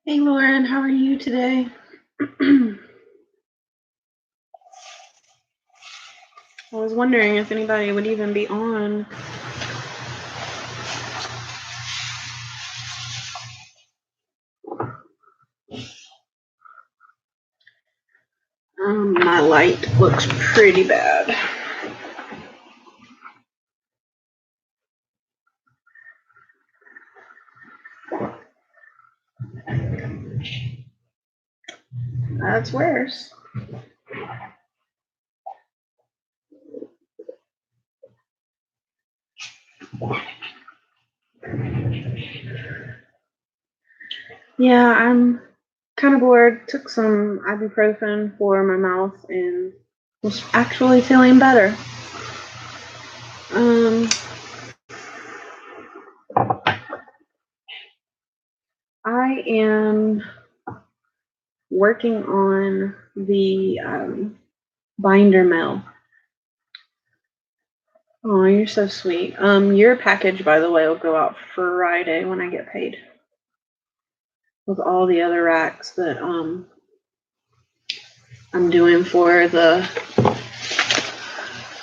Hey Lauren, how are you today? I was wondering if anybody would even be on. My light looks pretty bad. That's worse. Yeah, I'm kind of bored. Took some ibuprofen for my mouth and was actually feeling better. I am working on the binder mill. Oh, you're so sweet. Your package, by the way, will go out Friday when I get paid. With all the other racks that I'm doing for the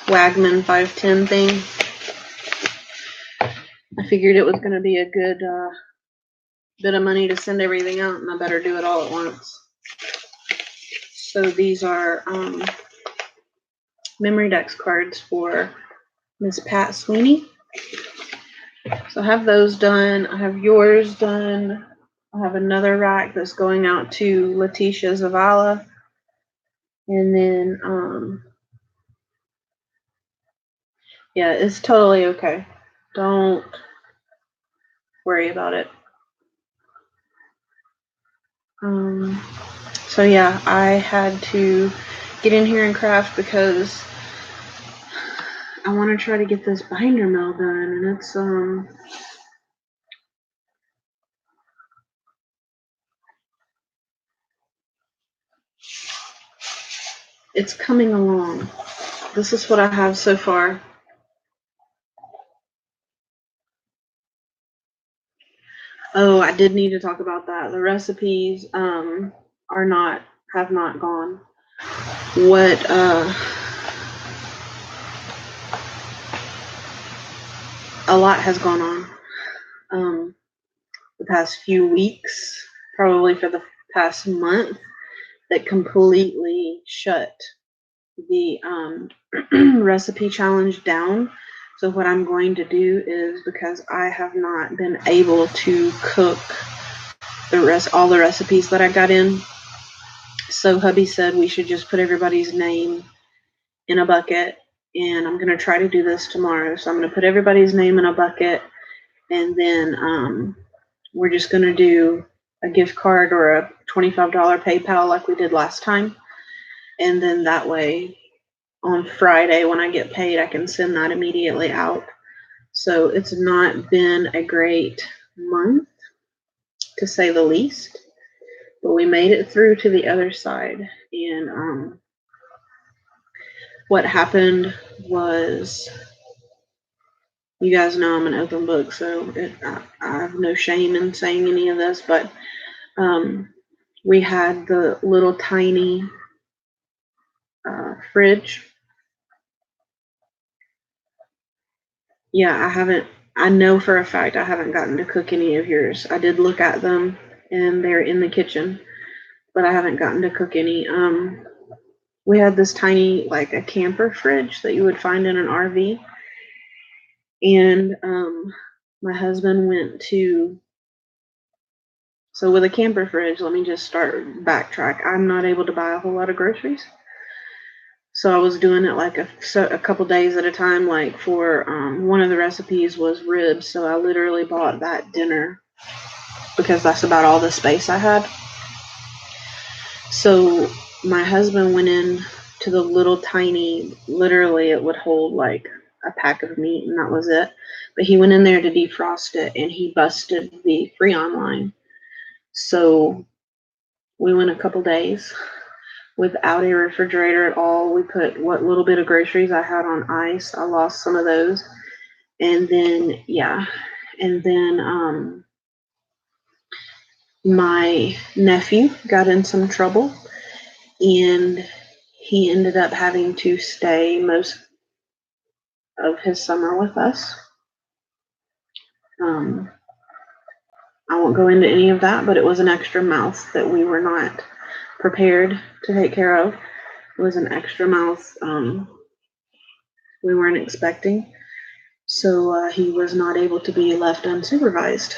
Wagman 510 thing. I figured it was going to be a good bit of money to send everything out, and I better do it all at once. So these are Memorydex cards for Miss Pat Sweeney. So I have those done. I have yours done. I have another rack that's going out to Letitia Zavala. And then, yeah, it's totally okay. Don't worry about it. So yeah, I had to get in here and craft because I want to try to get this binder mill done, and it's coming along. This is what I have so far. Oh, I did need to talk about that. The recipes have not gone. What a lot has gone on the past few weeks, probably for the past month, that completely shut the recipe challenge down. So what I'm going to do is, because I have not been able to cook all the recipes that I got in, so hubby said we should just put everybody's name in a bucket, and I'm going to try to do this tomorrow. So I'm going to put everybody's name in a bucket, and then we're just going to do a gift card or a $25 PayPal like we did last time. And then that way, on Friday when I get paid, I can send that immediately out. So it's not been a great month, to say the least, but we made it through to the other side. And what happened was, you guys know I'm an open book, so I have no shame in saying any of this, but we had the little tiny fridge. Yeah, I know for a fact I haven't gotten to cook any of yours. I did look at them and they're in the kitchen, but I haven't gotten to cook any. We had this tiny, like a camper fridge that you would find in an RV. And my husband went to, so with a camper fridge, let me just start backtrack. I'm not able to buy a whole lot of groceries. So I was doing it like a couple days at a time. Like for one of the recipes was ribs. So I literally bought that dinner because that's about all the space I had. So my husband went in to the little tiny, literally it would hold like a pack of meat and that was it. But he went in there to defrost it and he busted the Freon line. So we went a couple days without a refrigerator at all. We put what little bit of groceries I had on ice. I lost some of those. And then, yeah. And then my nephew got in some trouble, and he ended up having to stay most of his summer with us. I won't go into any of that, but it was an extra mouth that we were not prepared to take care of. It was an extra mouth we weren't expecting. So he was not able to be left unsupervised.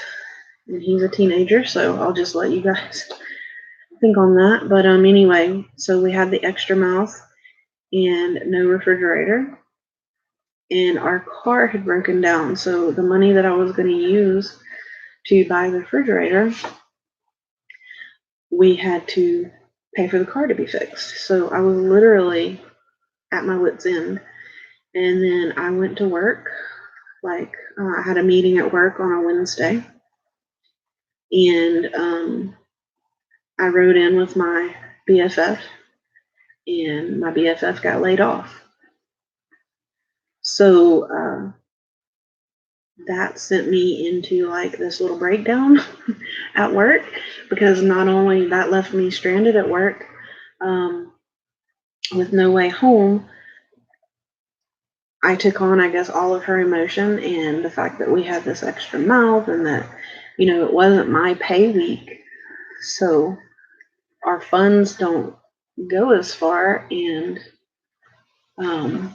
And he's a teenager, so I'll just let you guys think on that. But anyway, so we had the extra mouth and no refrigerator. And our car had broken down. So the money that I was going to use to buy the refrigerator, we had to pay for the car to be fixed. So I was literally at my wit's end. And then I went to work. I had a meeting at work on a Wednesday. And I rode in with my BFF. And my BFF got laid off. So that sent me into like this little breakdown at work, because not only that left me stranded at work with no way home, I took on, I guess, all of her emotion and the fact that we had this extra mouth and that, it wasn't my pay week. So our funds don't go as far, and I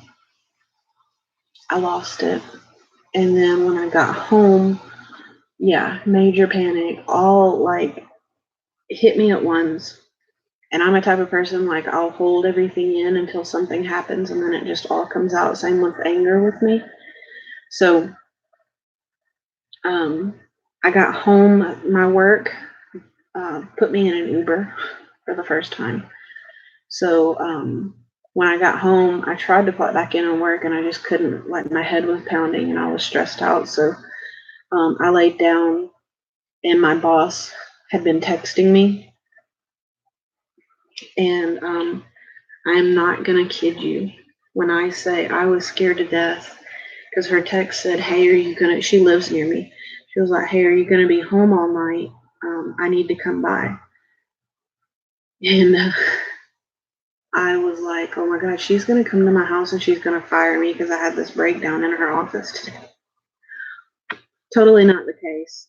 lost it. And then when I got home, major panic, all like hit me at once. And I'm a type of person, like, I'll hold everything in until something happens and then it just all comes out. Same with anger with me. So I got home, my work put me in an Uber for the first time. So when I got home, I tried to plug back in and work, and I just couldn't. Like, my head was pounding and I was stressed out. So I laid down, and my boss had been texting me. And I'm not going to kid you when I say I was scared to death, because her text said, "Hey, are you going to," she lives near me. She was like, "Hey, are you going to be home all night? I need to come by." And I was like, oh my God, she's going to come to my house and she's going to fire me because I had this breakdown in her office today. Totally not the case.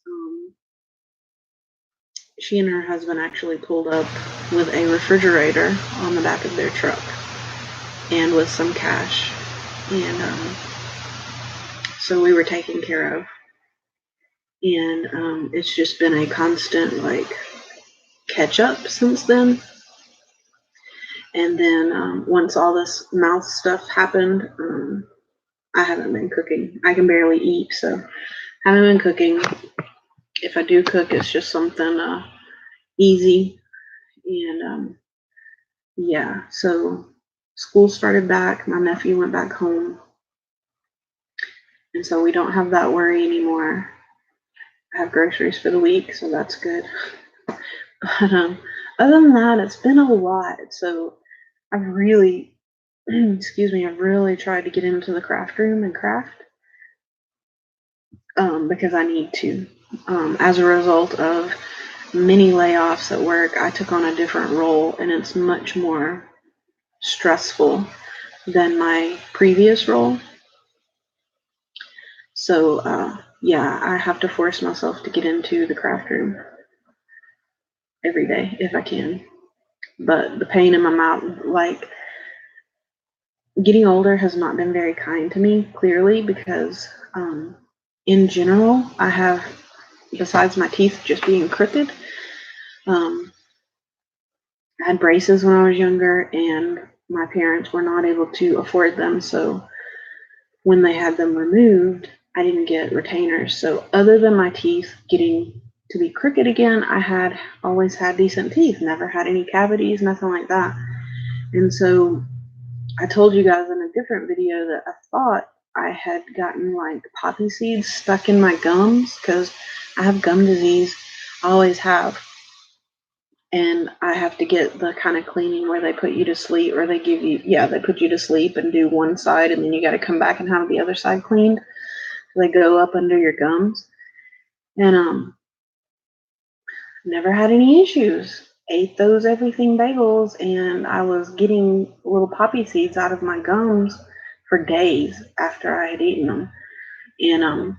She and her husband actually pulled up with a refrigerator on the back of their truck and with some cash. And so we were taken care of. And it's just been a constant, like, catch up since then. And then once all this mouth stuff happened, I haven't been cooking. I can barely eat, so I haven't been cooking. If I do cook, it's just something easy. And so school started back. My nephew went back home. And so we don't have that worry anymore. I have groceries for the week, so that's good. But other than that, it's been a lot. So I've really, I've really tried to get into the craft room and craft because I need to. As a result of many layoffs at work, I took on a different role, and it's much more stressful than my previous role. So I have to force myself to get into the craft room every day if I can. But the pain in my mouth, like, getting older has not been very kind to me, clearly, because in general, I have, besides my teeth just being crooked, I had braces when I was younger, and my parents were not able to afford them. So when they had them removed, I didn't get retainers. So other than my teeth getting to be crooked again, I had always had decent teeth, never had any cavities, nothing like that. And so I told you guys in a different video that I thought I had gotten like poppy seeds stuck in my gums because I have gum disease. I always have. And I have to get the kind of cleaning where they put you to sleep, or they put you to sleep and do one side, and then you got to come back and have the other side cleaned. They go up under your gums. And Never had any issues. Ate those everything bagels, and I was getting little poppy seeds out of my gums for days after I had eaten them. And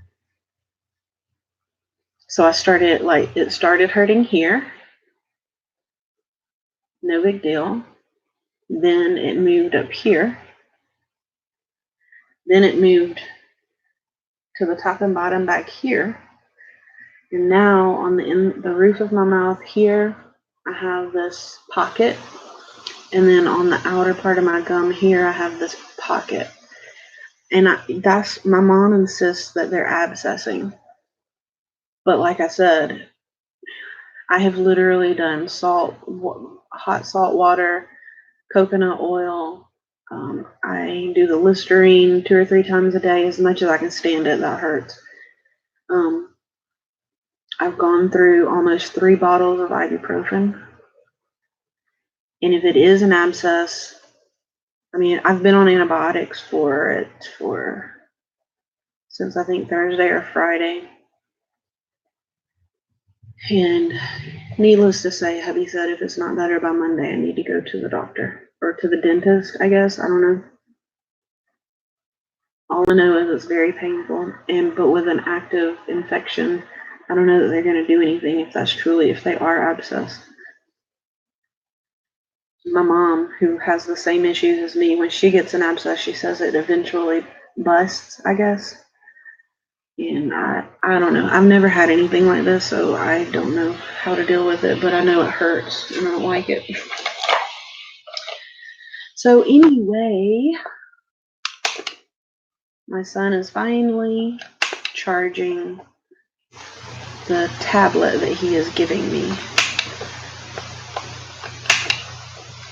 so I started, like, it started hurting here. No big deal. Then it moved up here. Then it moved to the top and bottom back here. And now on the roof of my mouth here, I have this pocket. And then on the outer part of my gum here, I have this pocket. And that's, my mom insists that they're abscessing. But like I said, I have literally done hot salt water, coconut oil. I do the Listerine 2 or 3 times a day, as much as I can stand it. That hurts. I've gone through almost 3 bottles of ibuprofen. And if it is an abscess, I mean, I've been on antibiotics for it since I think Thursday or Friday. And needless to say, hubby said if it's not better by Monday, I need to go to the doctor or to the dentist, I guess. I don't know. All I know is it's very painful, but with an active infection, I don't know that they're going to do anything if they are abscessed. My mom, who has the same issues as me, when she gets an abscess, she says it eventually busts, I guess. And I don't know. I've never had anything like this, so I don't know how to deal with it, but I know it hurts and I don't like it. So anyway, my son is finally charging the tablet that he is giving me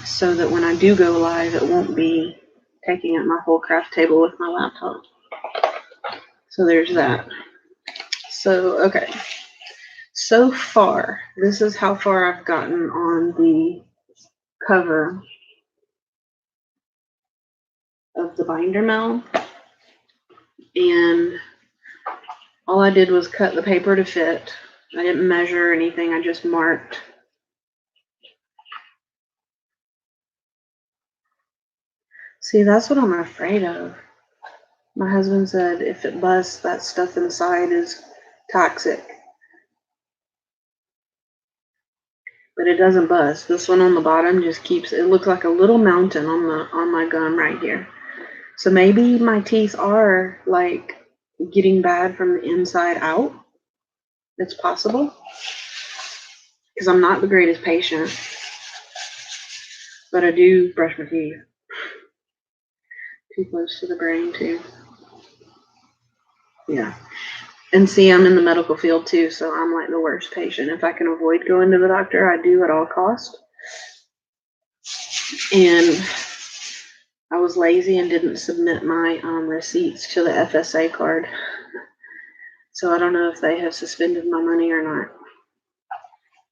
so that when I do go live, it won't be taking up my whole craft table with my laptop. So there's that. So, okay. So far, this is how far I've gotten on the cover of the binder mill. And all I did was cut the paper to fit. I didn't measure anything. I just marked. See, that's what I'm afraid of. My husband said if it busts, that stuff inside is toxic. But it doesn't bust. This one on the bottom just keeps, it looks like a little mountain on my gum right here. So maybe my teeth are like getting bad from the inside out. It's possible. Because I'm not the greatest patient. But I do brush my teeth. Too close to the brain too. Yeah. And see, I'm in the medical field too, so I'm like the worst patient. If I can avoid going to the doctor, I do at all costs. And I was lazy and didn't submit my receipts to the FSA card. So I don't know if they have suspended my money or not.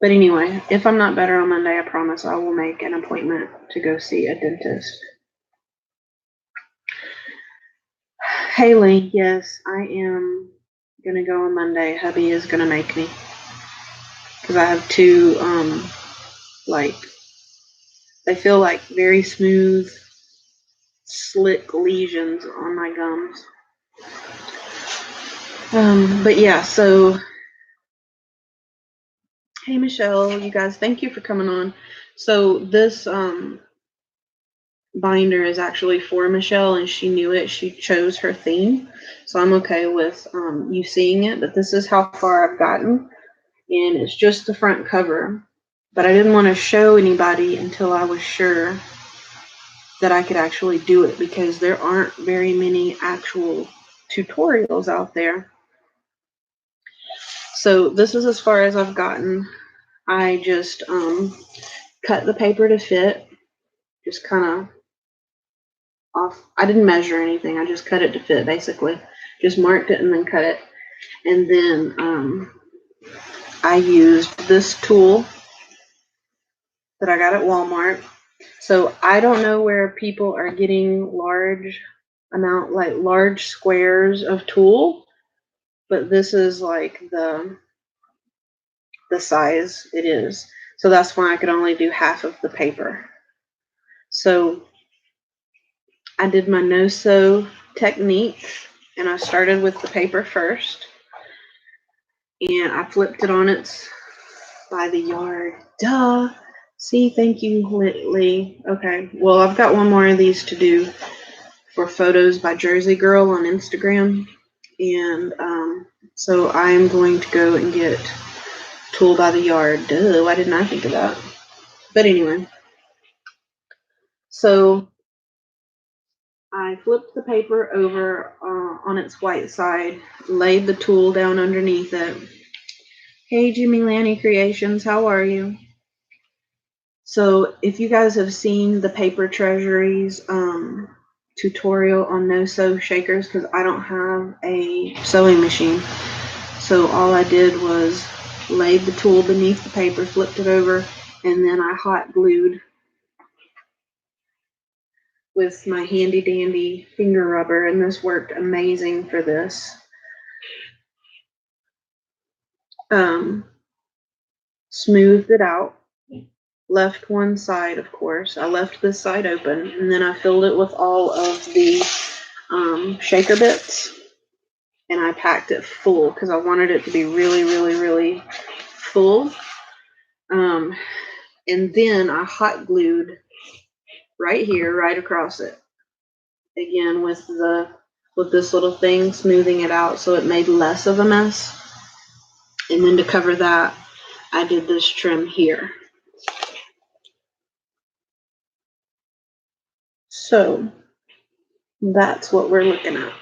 But anyway, if I'm not better on Monday, I promise I will make an appointment to go see a dentist. Haley, yes, I am gonna go on Monday. Hubby is gonna make me. Because I have 2, they feel like very smooth, slick lesions on my gums. But yeah, so hey Michelle, you guys, thank you for coming on. So this binder is actually for Michelle, and she knew it. She chose her theme, so I'm okay with you seeing it. But this is how far I've gotten, and it's just the front cover. But I didn't want to show anybody until I was sure that I could actually do it, because there aren't very many actual tutorials out there. So this is as far as I've gotten. I just cut the paper to fit, just kind of off. I didn't measure anything. I just cut it to fit, basically. Just marked it and then cut it. And then I used this tool that I got at Walmart. So I don't know where people are getting large squares of tool, but this is like the the size it is. So that's why I could only do half of the paper. So I did my no-sew technique, and I started with the paper first, and I flipped it on its by the yard. Duh. See, thank you, Lee. Okay, well, I've got one more of these to do for photos by Jersey Girl on Instagram, and so I'm going to go and get Tool by the Yard. Duh, why didn't I think of that? But anyway, so I flipped the paper over on its white side, laid the tool down underneath it. Hey, Jimmy Lanny Creations, how are you? So if you guys have seen the Paper Treasuries tutorial on no-sew shakers, because I don't have a sewing machine, so all I did was laid the tool beneath the paper, flipped it over, and then I hot glued with my handy dandy finger rubber, and this worked amazing for this. Smoothed it out, left one side, of course. I left this side open, and then I filled it with all of the shaker bits, and I packed it full because I wanted it to be really, really, really full. And then I hot glued right here, right across it, again with this little thing, smoothing it out so it made less of a mess. And then to cover that, I did this trim here. So that's what we're looking at.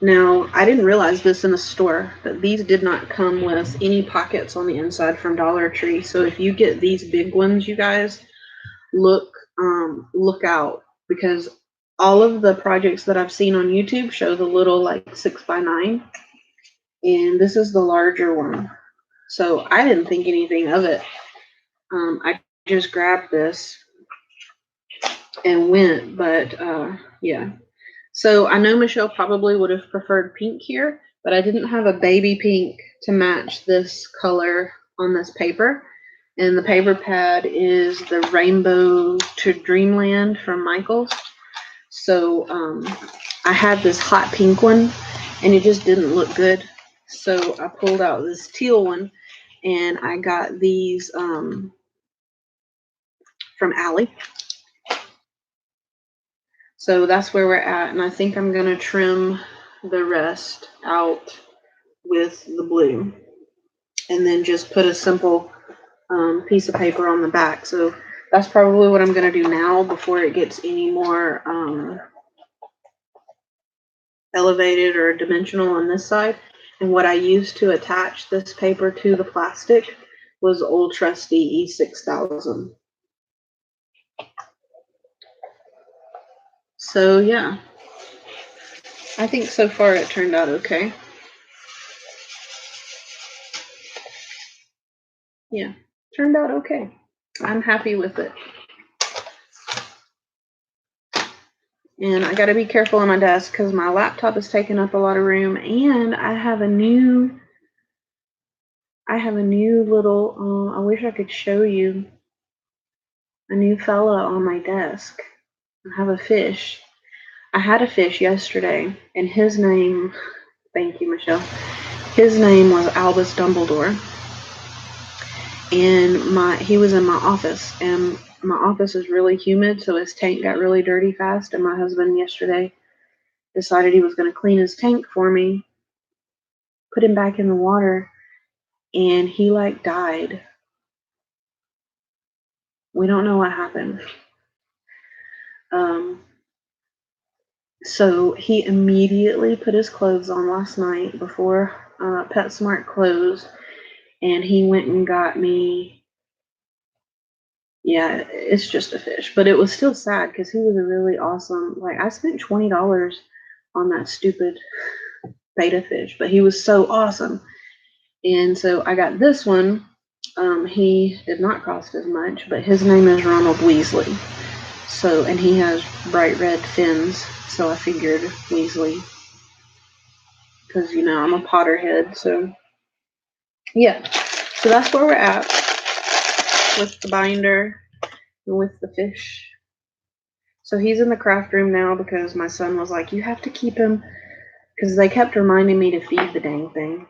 Now, I didn't realize this in the store, but these did not come with any pockets on the inside from Dollar Tree. So if you get these big ones, you guys, look out, because all of the projects that I've seen on YouTube show the little like 6x9, and this is the larger one. So I didn't think anything of it. I just grabbed this and went, but yeah. So I know Michelle probably would have preferred pink here, but I didn't have a baby pink to match this color on this paper. And the paper pad is the Rainbow to Dreamland from Michaels. So I had this hot pink one, and it just didn't look good. So I pulled out this teal one, and I got these from Allie. So that's where we're at, and I think I'm going to trim the rest out with the blue, and then just put a simple piece of paper on the back. So that's probably what I'm going to do now before it gets any more elevated or dimensional on this side. And what I used to attach this paper to the plastic was old trusty E6000. So yeah, I think so far it turned out okay. Yeah, turned out okay. I'm happy with it. And I got to be careful on my desk because my laptop is taking up a lot of room, and I have a new little, I wish I could show you, a new fella on my desk. I have a fish. I had a fish yesterday, and his name, thank you, Michelle, his name was Albus Dumbledore. And he was in my office, and my office is really humid, so his tank got really dirty fast, and my husband yesterday decided he was going to clean his tank for me, put him back in the water, and he like died. We don't know what happened. So he immediately put his clothes on last night before PetSmart closed, and he went and got me, yeah, it's just a fish, but it was still sad because he was a really awesome, like I spent $20 on that stupid betta fish, but he was so awesome. And so I got this one. He did not cost as much, but his name is Ronald Weasley. So, and he has bright red fins, so I figured Weasley, because, you know, I'm a Potterhead, so Yeah, so that's where we're at with the binder and with the fish. So he's in the craft room now because my son was like, you have to keep him, because they kept reminding me to feed the dang thing.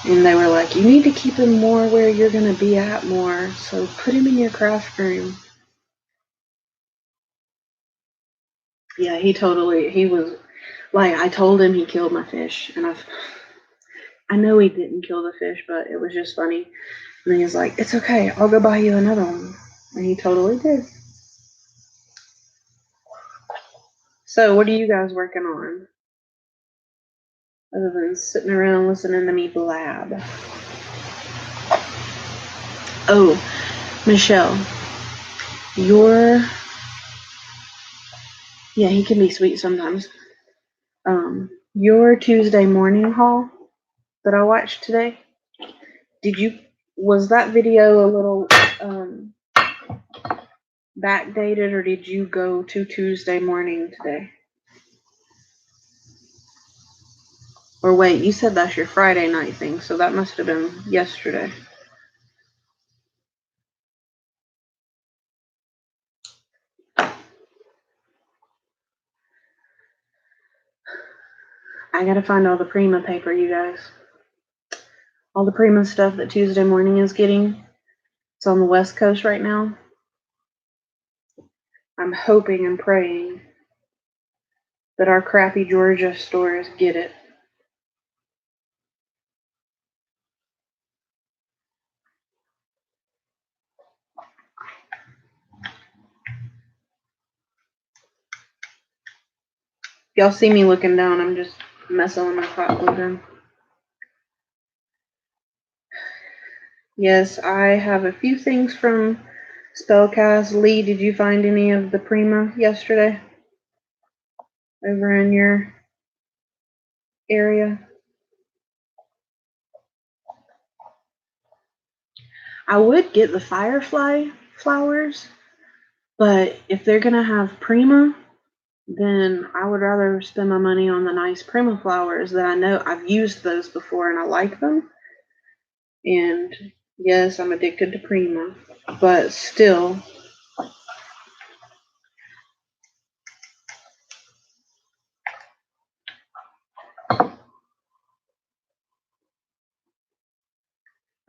And they were like, you need to keep him more where you're going to be at more, so put him in your craft room. Yeah, he was like, I told him he killed my fish, and I know he didn't kill the fish, but it was just funny. And he was like, it's okay, I'll go buy you another one. And he totally did. So what are you guys working on? Other than sitting around listening to me blab. Oh, Michelle, yeah, he can be sweet sometimes. Your Tuesday morning haul that I watched today, was that video a little backdated, or did you go to Tuesday morning today? Or wait, you said that's your Friday night thing, so that must have been yesterday. I gotta find all the Prima paper, you guys. All the Prima stuff that Tuesday morning is getting. It's on the West Coast right now. I'm hoping and praying that our crappy Georgia stores get it. Y'all see me looking down, I'm just messing with my pot glue gun. Yes, I have a few things from Spellcast. Lee, did you find any of the Prima yesterday? Over in your area? I would get the Firefly flowers, but if they're gonna have Prima, then I would rather spend my money on the nice Prima flowers that I know I've used those before and I like them. And yes, I'm addicted to Prima, but still.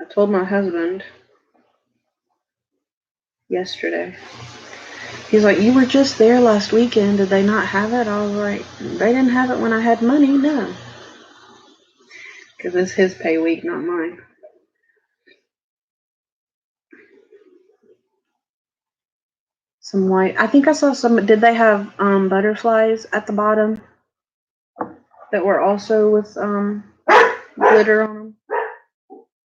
I told my husband yesterday. He's like, you were just there last weekend. Did they not have it? I was like, they didn't have it when I had money, no. Because it's his pay week, not mine. Some white. I think I saw some. Did they have butterflies at the bottom that were also with glitter on them?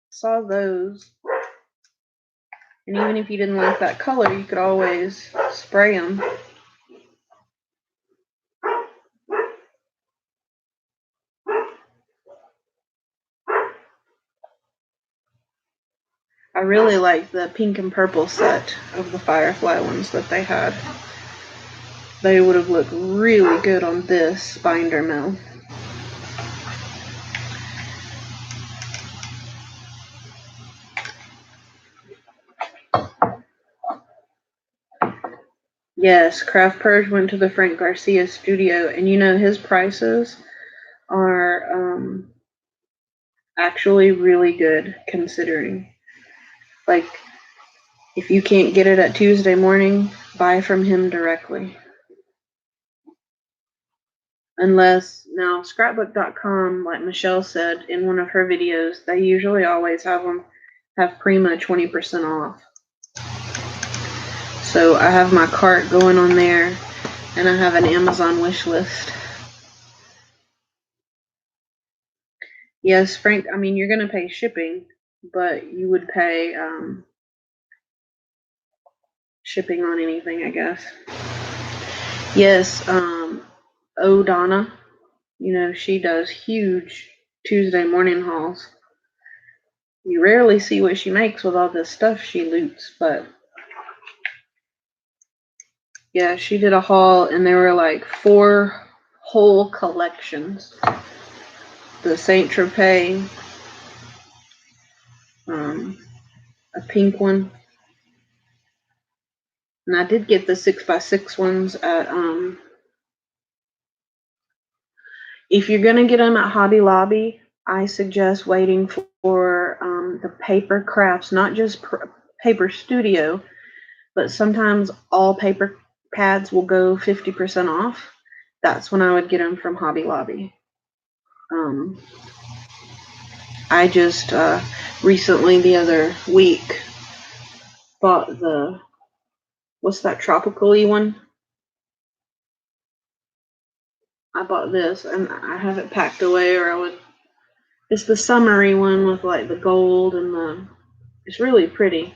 Saw those. And even if you didn't like that color, you could always spray them. I really like the pink and purple set of the Firefly ones that they had. They would have looked really good on this binder mill. Yes, Craft Purge went to the Frank Garcia studio, and you know his prices are actually really good considering. Like, if you can't get it at Tuesday morning, buy from him directly. Unless, now scrapbook.com, like Michelle said in one of her videos, they usually always have Prima 20% off. So I have my cart going on there, and I have an Amazon wish list. Yes, Frank, I mean, you're going to pay shipping, but you would pay shipping on anything, I guess. Yes, O'Donna, you know, she does huge Tuesday morning hauls. You rarely see what she makes with all this stuff she loots, but yeah, she did a haul and there were like 4 whole collections. the Saint Tropez, a pink one. And I did get the 6x6 ones at, if you're going to get them at Hobby Lobby, I suggest waiting for the Paper Crafts, not just Paper Studio, but sometimes all paper pads will go 50% off. That's when I would get them from Hobby Lobby. I just recently, the other week, bought the, what's that tropical-y one? I bought this, and I have it packed away, or I would, it's the summery one with like the gold and the, it's really pretty,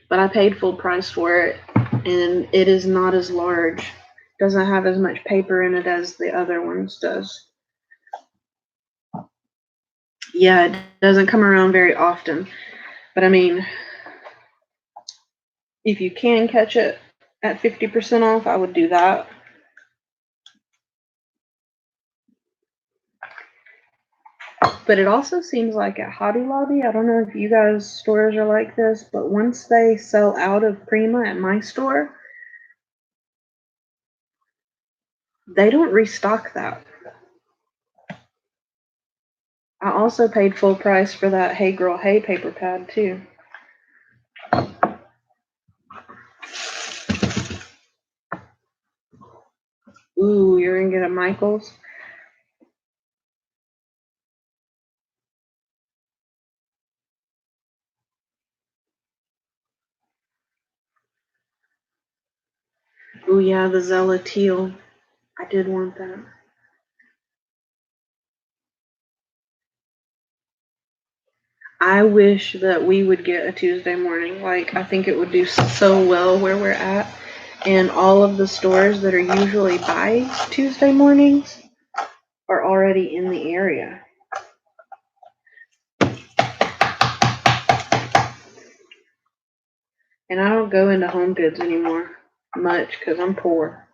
but I paid full price for it, and it is not as large. Doesn't have as much paper in it as the other ones does. Yeah, it doesn't come around very often, but I mean, if you can catch it at 50% off, I would do that. But it also seems like at Hobby Lobby, I don't know if you guys' stores are like this, but once they sell out of Prima at my store, they don't restock that. I also paid full price for that Hey Girl Hey paper pad too. Ooh, you're gonna get a Michaels? Ooh, yeah, the Zella Teal. I did want that. I wish that we would get a Tuesday morning. Like, I think it would do so well where we're at. And all of the stores that are usually by Tuesday mornings are already in the area. And I don't go into Home Goods anymore much because I'm poor.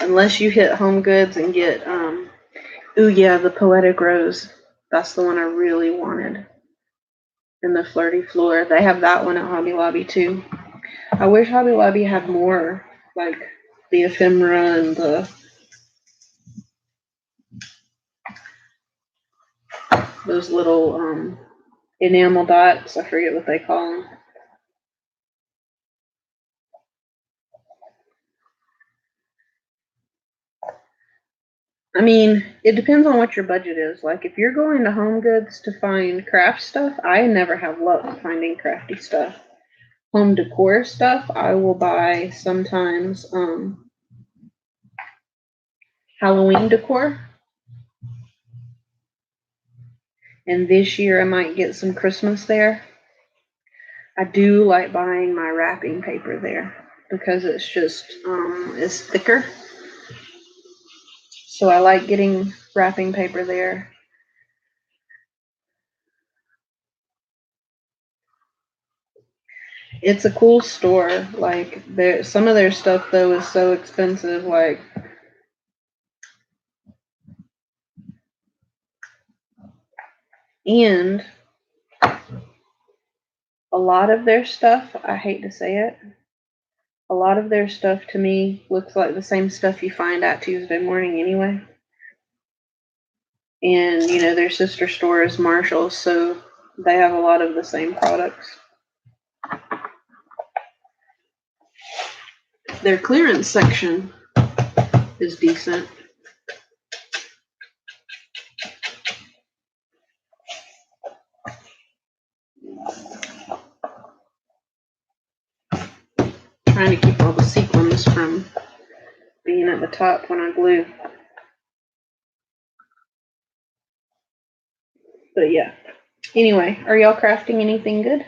Unless you hit Home Goods and get, ooh yeah, the Poetic Rose. That's the one I really wanted. And the Flirty Floor. They have that one at Hobby Lobby too. I wish Hobby Lobby had more, like the ephemera and those little enamel dots. I forget what they call them. I mean, it depends on what your budget is. Like, if you're going to Home Goods to find craft stuff, I never have luck finding crafty stuff. Home decor stuff, I will buy sometimes Halloween decor. And this year I might get some Christmas there. I do like buying my wrapping paper there because it's just it's thicker. So I like getting wrapping paper there. It's a cool store. Like, some of their stuff though is so expensive. Like, and a lot of their stuff, I hate to say it, a lot of their stuff to me looks like the same stuff you find at Tuesday morning anyway. And you know, their sister store is Marshall's, so they have a lot of the same products. Their clearance section is decent. Trying to keep all the sequins from being at the top when I glue. But yeah. Anyway, are y'all crafting anything good?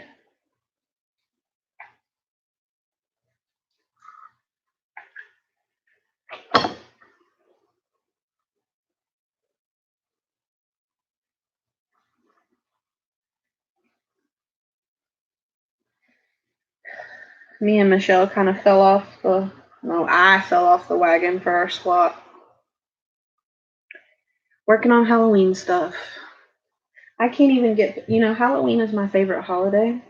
Me and Michelle kind of fell off the No, I fell off the wagon for our swap. Working on Halloween stuff. I can't even get, Halloween is my favorite holiday.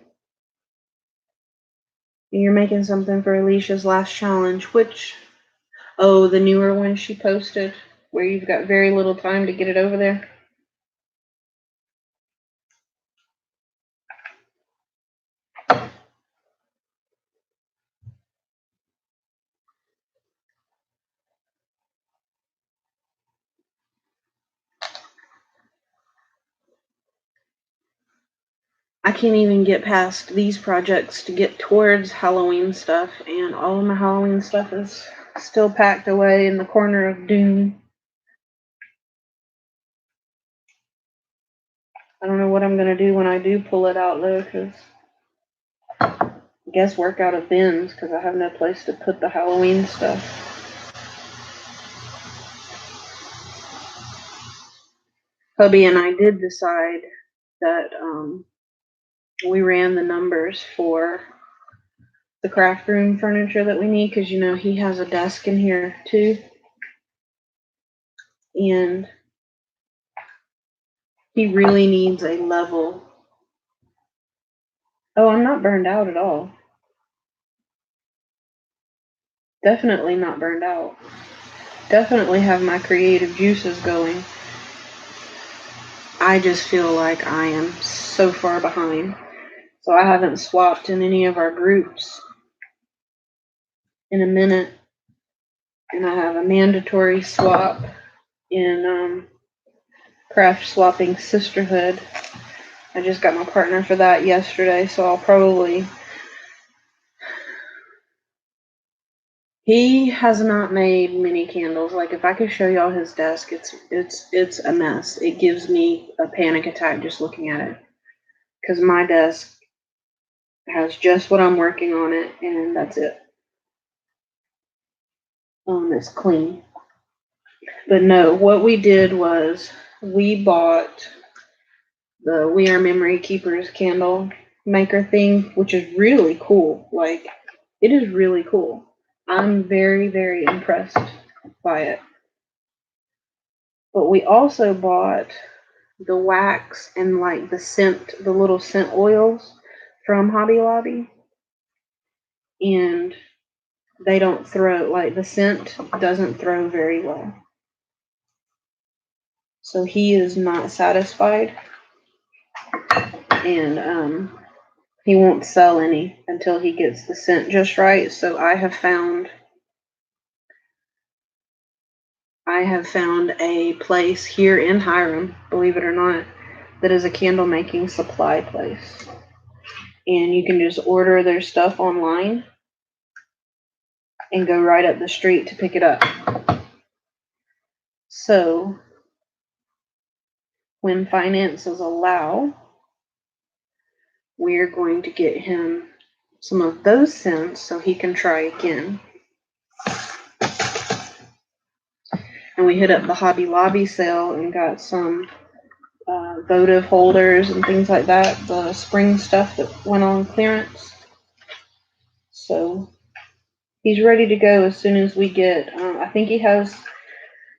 You're making something for Alicia's last challenge, which, oh, the newer one she posted, where you've got very little time to get it over there. I can't even get past these projects to get towards Halloween stuff, and all of my Halloween stuff is still packed away in the corner of Doom. I don't know what I'm going to do when I do pull it out, though, because I guess work out of bins, because I have no place to put the Halloween stuff. Hubby and I did decide that we ran the numbers for the craft room furniture that we need, because he has a desk in here too, and he really needs a level. Oh, I'm not burned out at all. Definitely not burned out. Definitely have my creative juices going. I just feel like I am so far behind. So I haven't swapped in any of our groups in a minute. And I have a mandatory swap in Craft Swapping Sisterhood. I just got my partner for that yesterday, so I'll probably... He has not made many candles. Like, if I could show y'all his desk, it's a mess. It gives me a panic attack just looking at it. Because my desk has just what I'm working on it, and that's it. It's clean. But no, what we did was we bought the We Are Memory Keepers candle maker thing, which is really cool. Like, it is really cool. I'm very, very impressed by it. But we also bought the wax and like the little scent oils from Hobby Lobby. And they don't throw, like, the scent doesn't throw very well. So he is not satisfied. And he won't sell any until he gets the scent just right. So I have found a place here in Hiram, believe it or not, that is a candle making supply place. And you can just order their stuff online and go right up the street to pick it up. So when finances allow, we're going to get him some of those scents so he can try again. And we hit up the Hobby Lobby sale and got some votive holders and things like that, the spring stuff that went on clearance. So he's ready to go as soon as we get, I think he has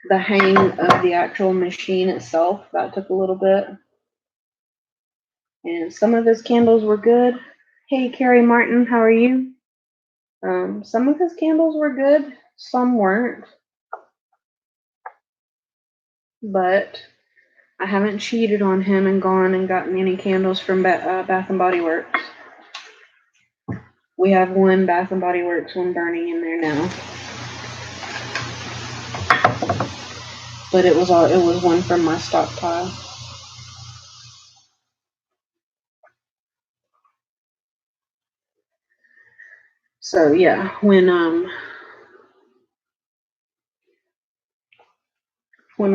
the hang of the actual machine itself. That took a little bit. And some of his candles were good. Hey, Carrie Martin, how are you? Some of his candles were good, some weren't. But I haven't cheated on him and gone and gotten any candles from Bath and Body Works. We have one Bath and Body Works one burning in there now. But it was one from my stockpile. So yeah, when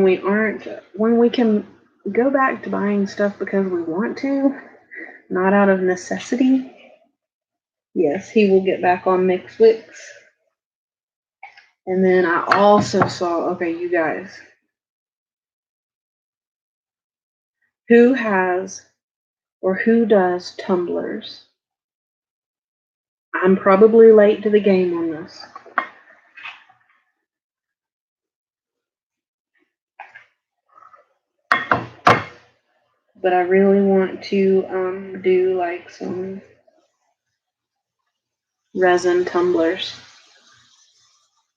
we can go back to buying stuff because we want to, not out of necessity. Yes, he will get back on Mixwix. And then I also saw, okay, you guys, who has or who does tumblers? I'm probably late to the game on this. but I really want to do like some resin tumblers.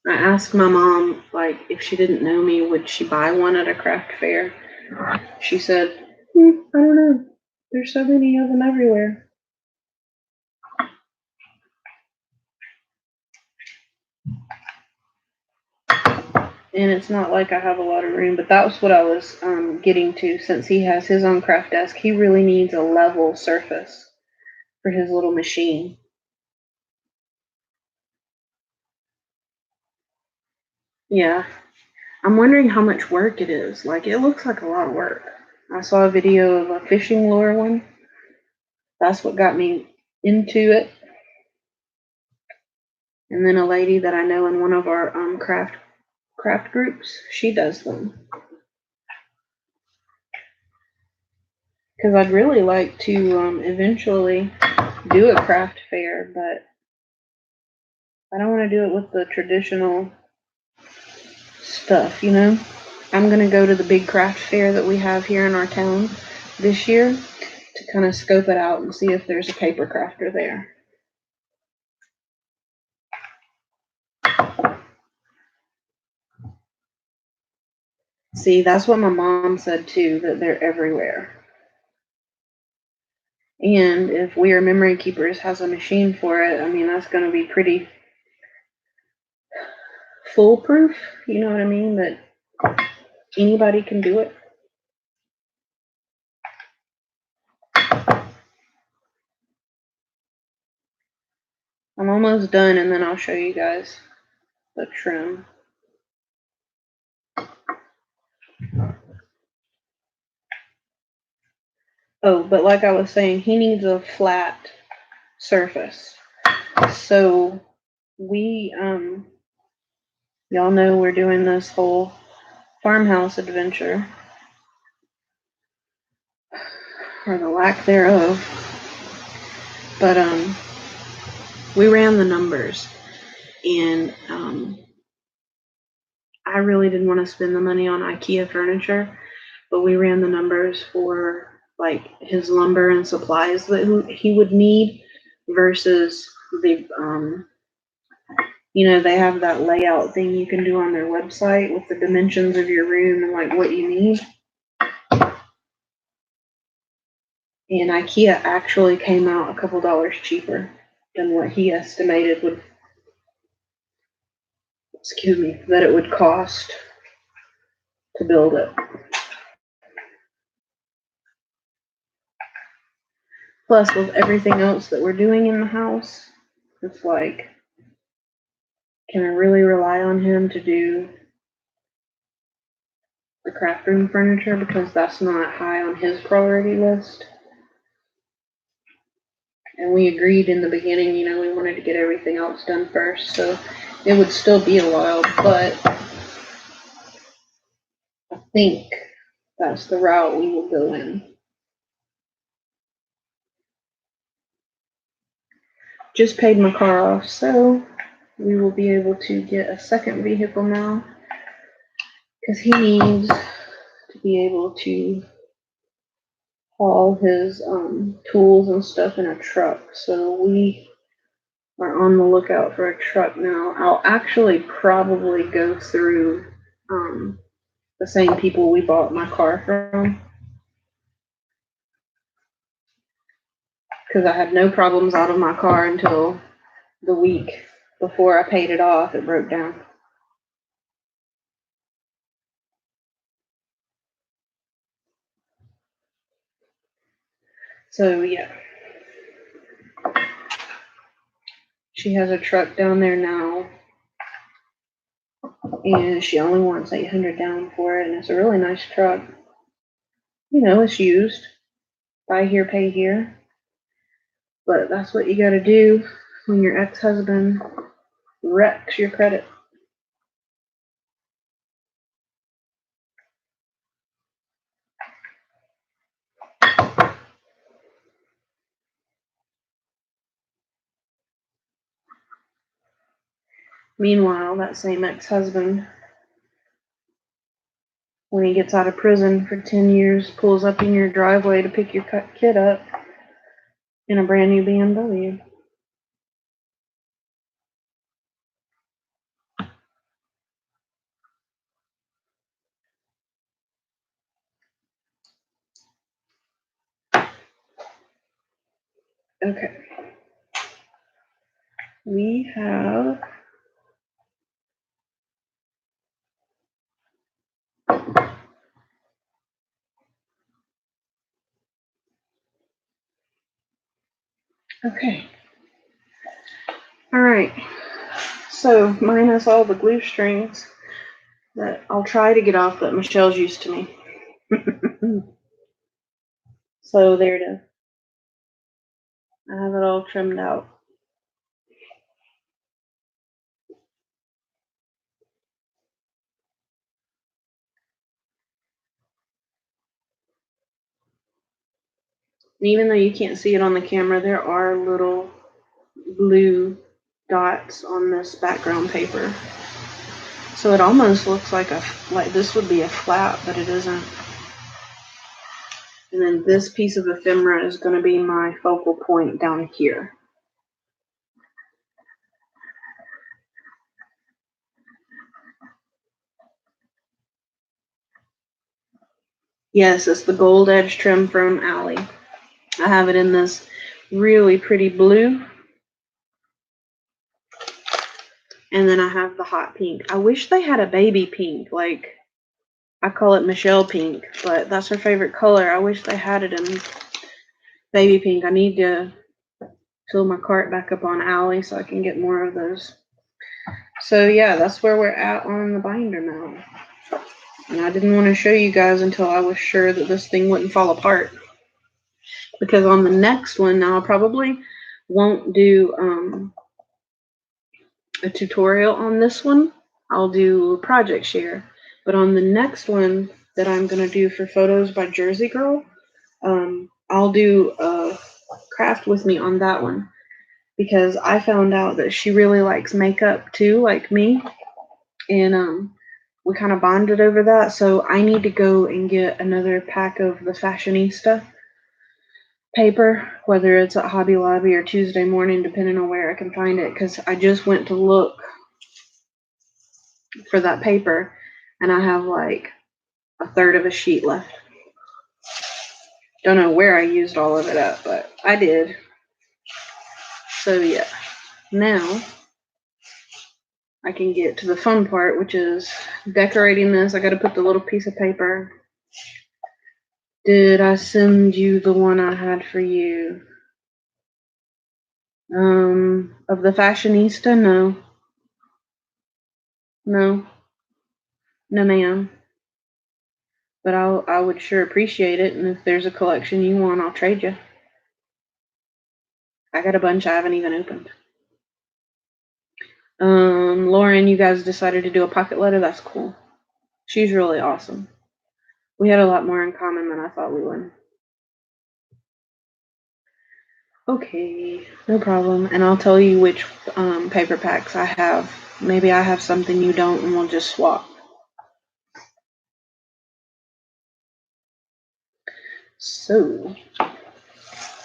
I asked my mom, like, if she didn't know me, would she buy one at a craft fair? She said, I don't know. There's so many of them everywhere. And it's not like I have a lot of room, but that was what I was getting to. Since he has his own craft desk, he really needs a level surface for his little machine. Yeah. I'm wondering how much work it is. Like, it looks like a lot of work. I saw a video of a fishing lure one. That's what got me into it. And then a lady that I know in one of our craft groups, she does them. Because I'd really like to eventually do a craft fair, but I don't want to do it with the traditional stuff, you know? I'm going to go to the big craft fair that we have here in our town this year to kind of scope it out and see if there's a paper crafter there. See, that's what my mom said too, that they're everywhere. And if We Are Memory Keepers has a machine for it, I mean, that's going to be pretty foolproof, you know what I mean? That anybody can do it. I'm almost done, and then I'll show you guys the trim. Oh, but like I was saying, he needs a flat surface. So we, y'all know we're doing this whole farmhouse adventure, or the lack thereof. But we ran the numbers, and I really didn't want to spend the money on IKEA furniture, but we ran the numbers for like his lumber and supplies that he would need versus the they have that layout thing you can do on their website with the dimensions of your room and like what you need. And IKEA actually came out a couple dollars cheaper than what he estimated that it would cost to build it. Plus, with everything else that we're doing in the house, it's like, can I really rely on him to do the craft room furniture? Because that's not high on his priority list. And we agreed in the beginning, we wanted to get everything else done first. So it would still be a while, but I think that's the route we will go in. Just paid my car off, so we will be able to get a second vehicle now, because he needs to be able to haul his tools and stuff in a truck. So we are on the lookout for a truck now. I'll actually probably go through the same people we bought my car from, because I had no problems out of my car until the week before I paid it off. It broke down. So yeah, she has a truck down there now, and she only wants $800 down for it, and it's a really nice truck. It's used. Buy here, pay here. But that's what you got to do when your ex-husband wrecks your credit. Meanwhile, that same ex-husband when he gets out of prison for 10 years, pulls up in your driveway to pick your kid up in a brand new BMW. Okay. We have okay. All right. So minus all the glue strings that I'll try to get off that Michelle's used to me. So there it is. I have it all trimmed out. And even though you can't see it on the camera, there are little blue dots on this background paper. So it almost looks like this would be a flap, but it isn't. And then this piece of ephemera is going to be my focal point down here. Yes, it's the gold edge trim from Allie. I have it in this really pretty blue. And then I have the hot pink. I wish they had a baby pink, like I call it Michelle pink, but that's her favorite color. I wish they had it in baby pink. I need to fill my cart back up on Allie so I can get more of those. So yeah, that's where we're at on the binder now. And I didn't want to show you guys until I was sure that this thing wouldn't fall apart. Because on the next one, now I probably won't do a tutorial on this one. I'll do project share. But on the next one that I'm going to do for Photos by Jersey Girl, I'll do a craft with me on that one. Because I found out that she really likes makeup too, like me. And we kind of bonded over that. So I need to go and get another pack of the Fashionista paper, whether it's at Hobby Lobby or Tuesday morning, depending on where I can find it, because I just went to look for that paper and I have like a third of a sheet left. Don't know where I used all of it at, but I did. So yeah, now I can get to the fun part, which is decorating this. I got to put the little piece of paper. Did I send you the one I had for you? Of the Fashionista? No. No, ma'am. But I would sure appreciate it, and if there's a collection you want, I'll trade you. I got a bunch I haven't even opened. Lauren, you guys decided to do a pocket letter. That's cool. She's really awesome. We had a lot more in common than I thought we would. Okay, no problem. And I'll tell you which paper packs I have. Maybe I have something you don't, and we'll just swap. So, all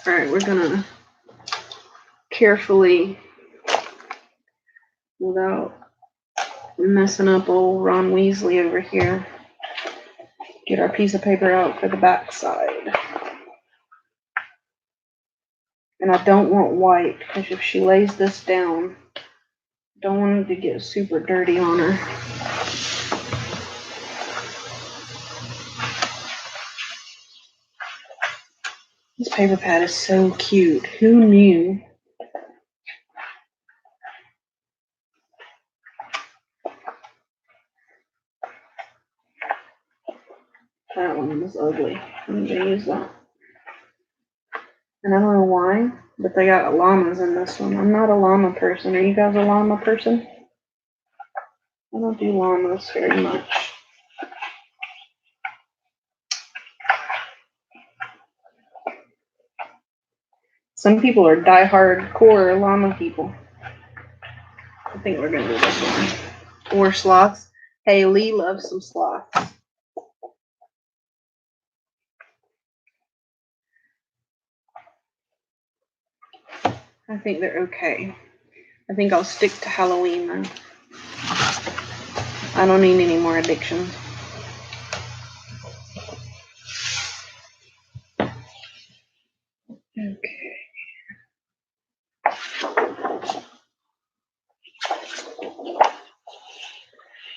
right, we're gonna carefully, without messing up old Ron Weasley over here, get our piece of paper out for the back side. And I don't want white, because if she lays this down, I don't want it to get super dirty on her. This paper pad is so cute. Who knew? That one was ugly. I'm gonna use that. And I don't know why, but they got llamas in this one. I'm not a llama person. Are you guys a llama person? I don't do llamas very much. Some people are die-hard core llama people. I think we're gonna do this one. Or sloths. Hey, Lee loves some sloths. I think they're okay. I think I'll stick to Halloween then. I don't need any more addictions. Okay.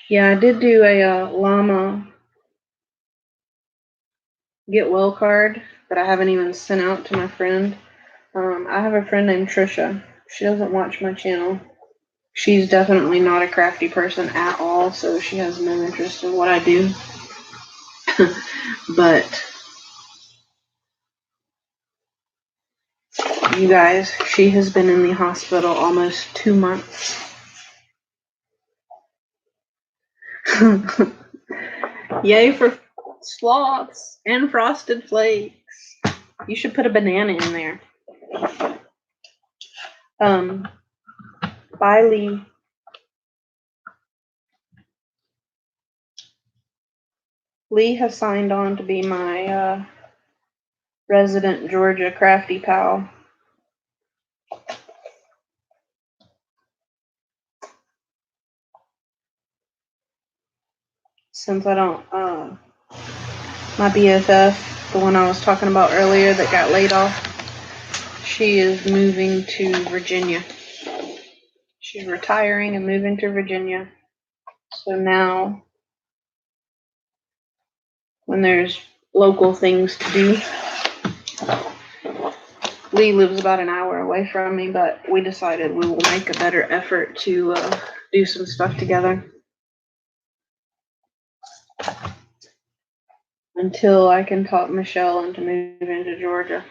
Yeah, I did do a llama get well card that I haven't even sent out to my friend. I have a friend named Trisha. She doesn't watch my channel. She's definitely not a crafty person at all, so she has no interest in what I do. But you guys, she has been in the hospital almost 2 months. Yay for sloths and frosted flakes. You should put a banana in there. Bye, Lee. Lee has signed on to be my resident Georgia crafty pal. Since I don't, my BFF, the one I was talking about earlier that got laid off, she is moving to Virginia. She's retiring and moving to Virginia. So now, when there's local things to do, Lee lives about an hour away from me, but we decided we will make a better effort to do some stuff together until I can talk Michelle into moving to Georgia.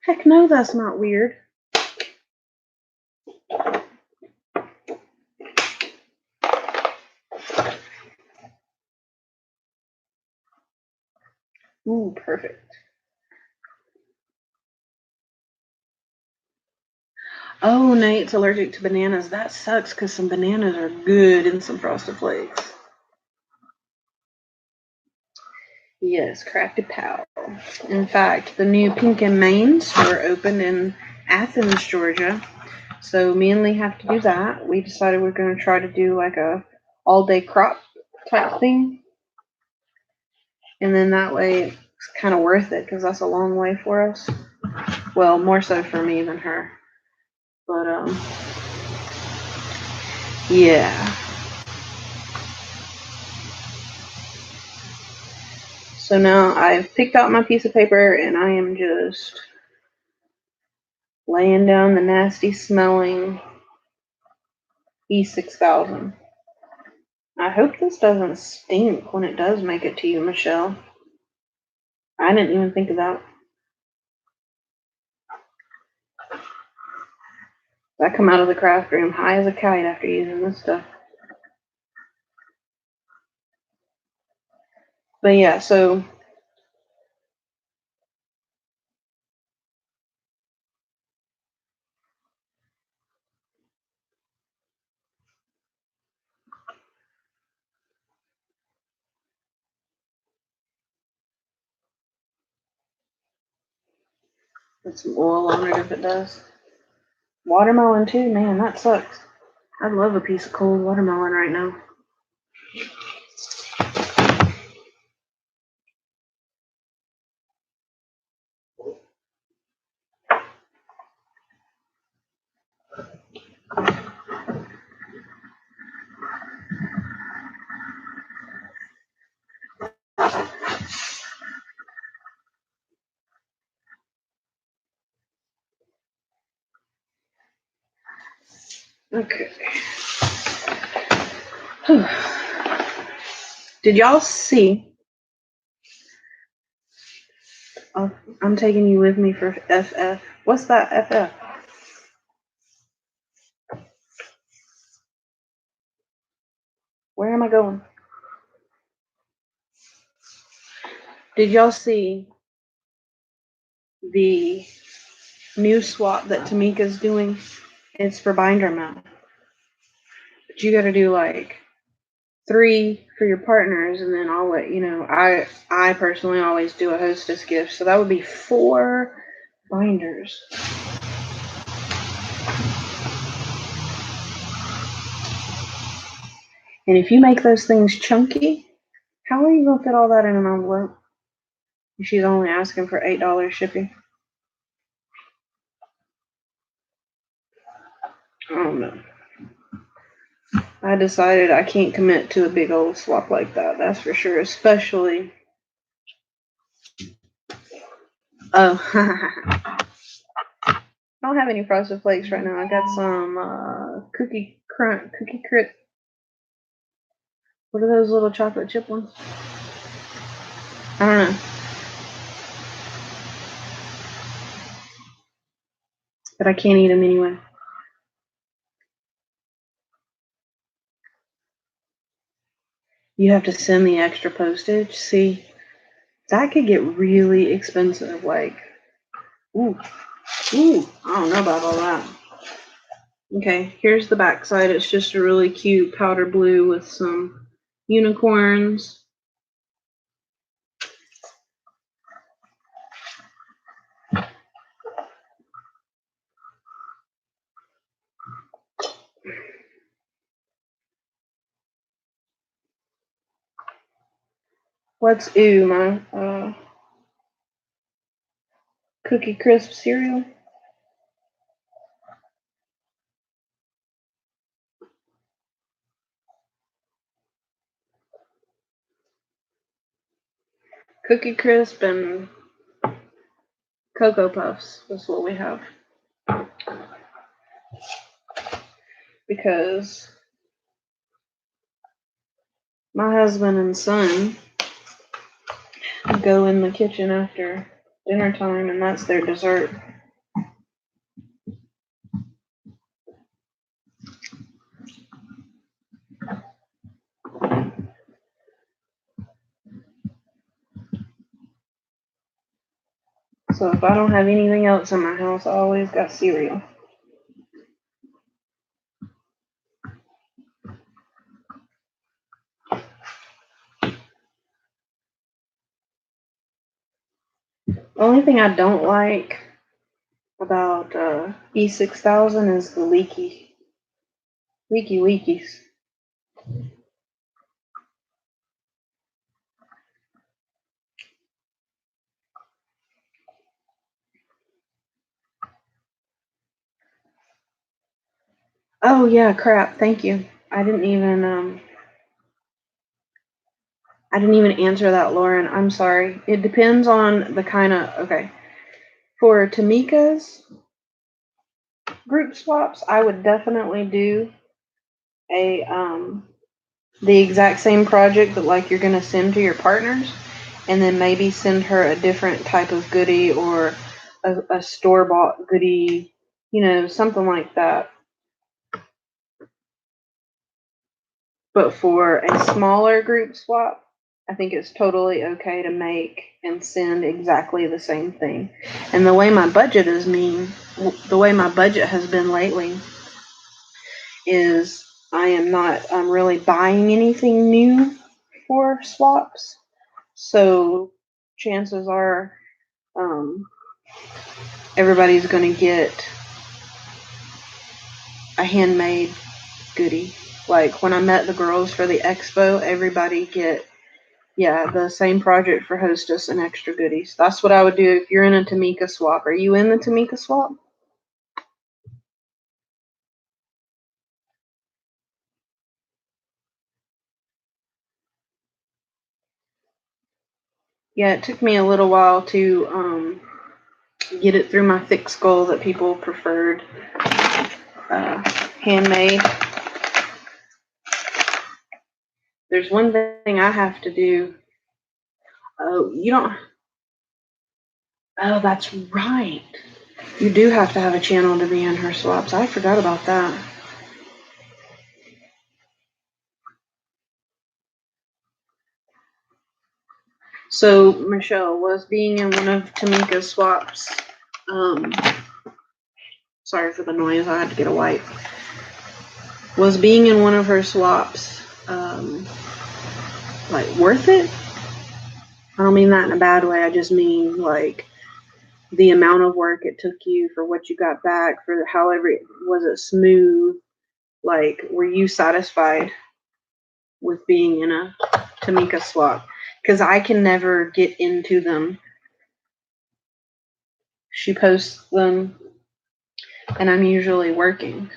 Heck no, that's not weird. Ooh, perfect. Oh, Nate's allergic to bananas. That sucks because some bananas are good in some Frosted Flakes. Yes, Crafty Pal. In fact, the new Pink and Main store opened in Athens, Georgia. So me and Lee have to do that. We decided we're going to try to do like a all-day crop type thing. And then that way it's kind of worth it because that's a long way for us. Well, more so for me than her. But, yeah. So now I've picked out my piece of paper and I am just laying down the nasty smelling E6000. I hope this doesn't stink when it does make it to you, Michelle. I didn't even think of that. I come out of the craft room high as a kite after using this stuff. But yeah, so put some oil on it if it does. Watermelon too, man, that sucks. I'd love a piece of cold watermelon right now. Okay. Did y'all see? Oh, I'm taking you with me for FF. What's that FF? Where am I going? Did y'all see the new swap that Tamika's doing? It's for binder mount. But you gotta do like 3 for your partners, and then I'll let you know. I personally always do a hostess gift, so that would be 4 binders. And if you make those things chunky, how are you gonna fit all that in an envelope? She's only asking for $8 shipping. I don't know. I decided I can't commit to a big old swap like that. That's for sure. Especially. Oh, I don't have any Frosted Flakes right now. I got some Cookie Crit. What are those little chocolate chip ones? I don't know. But I can't eat them anyway. You have to send the extra postage. See, that could get really expensive. Like, ooh, I don't know about all that. Okay, here's the back side. It's just a really cute powder blue with some unicorns. What's my Cookie Crisp cereal? Cookie Crisp and Cocoa Puffs is what we have. Because my husband and son go in the kitchen after dinner time, and that's their dessert. So if I don't have anything else in my house, I always got cereal. The only thing I don't like about E6000 is the leaky leakies. Oh yeah, crap. Thank you. I didn't even answer that, Lauren. I'm sorry. It depends on the kind of, okay. For Tamika's group swaps, I would definitely do a the exact same project that like you're gonna send to your partners, and then maybe send her a different type of goodie or a store-bought goodie, something like that. But for a smaller group swap, I think it's totally okay to make and send exactly the same thing. And the way my budget has been lately is I am not really buying anything new for swaps. So chances are everybody's going to get a handmade goodie. Like when I met the girls for the expo, everybody get the same project for hostess and extra goodies. That's what I would do if you're in a Tamika swap. Are you in the Tamika swap? Yeah, it took me a little while to get it through my thick skull that people preferred handmade. There's one thing I have to do. Oh, you don't. Oh, that's right. You do have to have a channel to be in her swaps. I forgot about that. So, Michelle, was being in one of Tamika's swaps, sorry for the noise, I had to get a wipe. Was being in one of her swaps like worth it. I don't mean that in a bad way. I just mean like the amount of work it took you for what you got back, for however, was it smooth? Like, were you satisfied with being in a Tamika swap? Because I can never get into them. She posts them, and I'm usually working.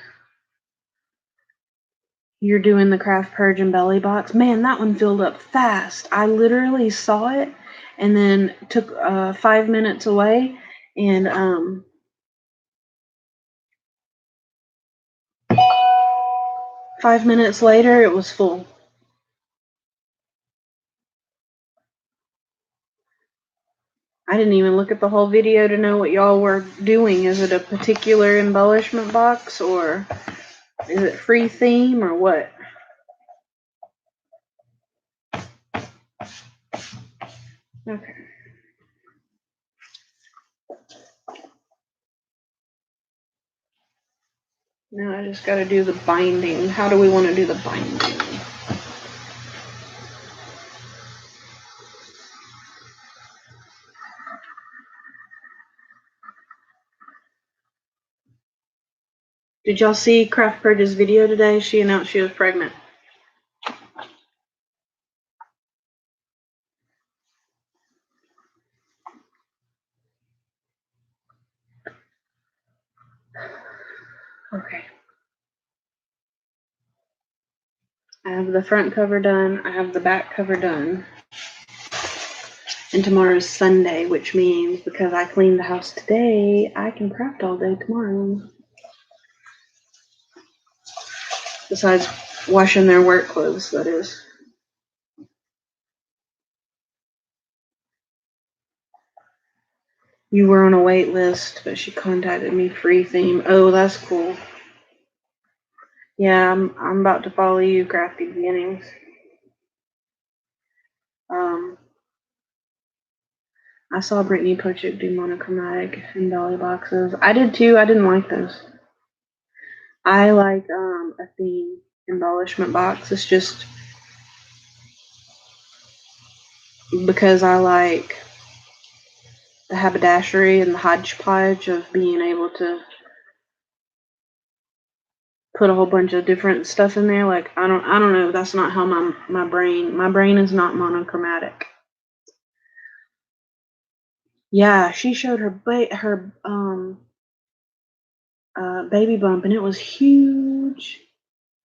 You're doing the Craft Purge and Belly Box. Man, that one filled up fast. I literally saw it and then took 5 minutes away, and 5 minutes later it was full. I didn't even look at the whole video to know what y'all were doing. Is it a particular embellishment box, or is it free theme, or what? Okay. Now I just got to do the binding. How do we want to do the binding? Did y'all see Craft Purge's video today? She announced she was pregnant. Okay. I have the front cover done. I have the back cover done. And tomorrow's Sunday, which means because I cleaned the house today, I can craft all day tomorrow. Besides washing their work clothes, that is. You were on a wait list, but she contacted me free theme. Oh, that's cool. Yeah, I'm about to follow you, Crafty Beginnings. I saw Brittany Pochik do monochromatic and belly boxes. I did too. I didn't like those. I like a theme embellishment box. It's just because I like the haberdashery and the hodgepodge of being able to put a whole bunch of different stuff in there. Like I don't know. That's not how my brain is not monochromatic. Yeah, she showed her baby bump, and it was huge.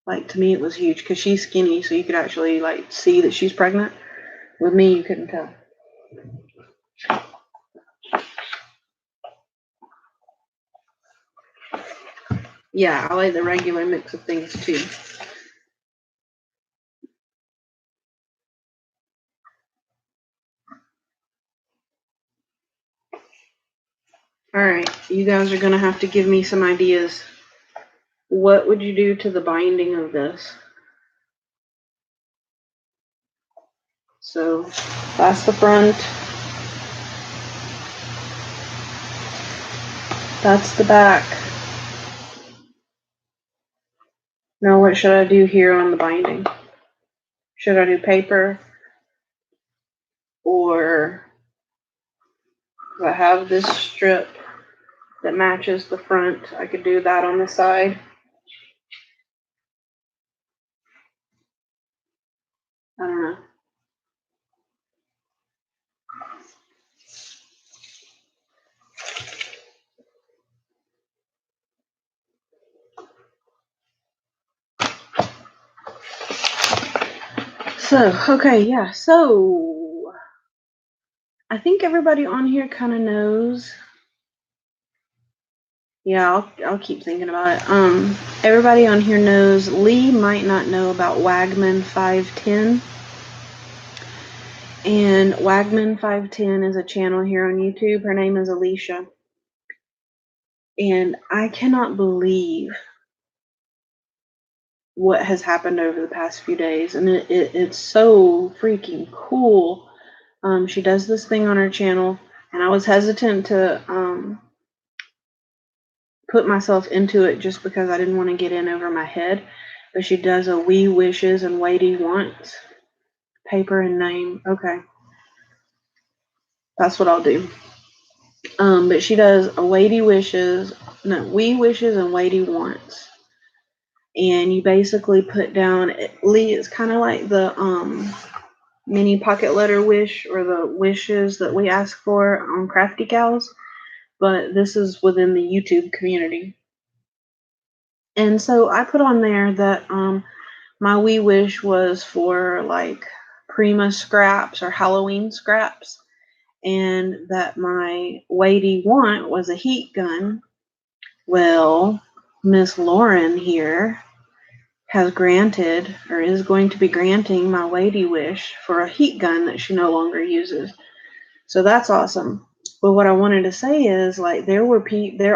Like, to me, it was huge because she's skinny, so you could actually like see that she's pregnant. With me, you couldn't tell. Yeah, I like the regular mix of things too. All right, you guys are gonna have to give me some ideas. What would you do to the binding of this? So that's the front. That's the back. Now what should I do here on the binding? Should I do paper? Or I have this strip that matches the front. I could do that on the side. I don't know. So, okay, yeah. So, I think everybody on here kind of knows. Yeah, I'll keep thinking about it. Everybody on here knows. Lee might not know about Wagman 510. And Wagman 510 is a channel here on YouTube. Her name is Alicia. And I cannot believe what has happened over the past few days. And it's so freaking cool. She does this thing on her channel, and I was hesitant to put myself into it just because I didn't want to get in over my head. But she does a We Wishes and Weighty Wants. Paper and name. Okay. That's what I'll do. But she does a We Wishes and Weighty Wants. And you basically put down, it's kind of like the mini pocket letter wish, or the wishes that we ask for on Crafty Cows, but this is within the YouTube community. And so I put on there that my We Wish was for like Prima scraps or Halloween scraps, and that my Weighty Want was a heat gun. Well, Miss Lauren here has granted, or is going to be granting, my Weighty Wish for a heat gun that she no longer uses. So that's awesome. But what I wanted to say is, like, there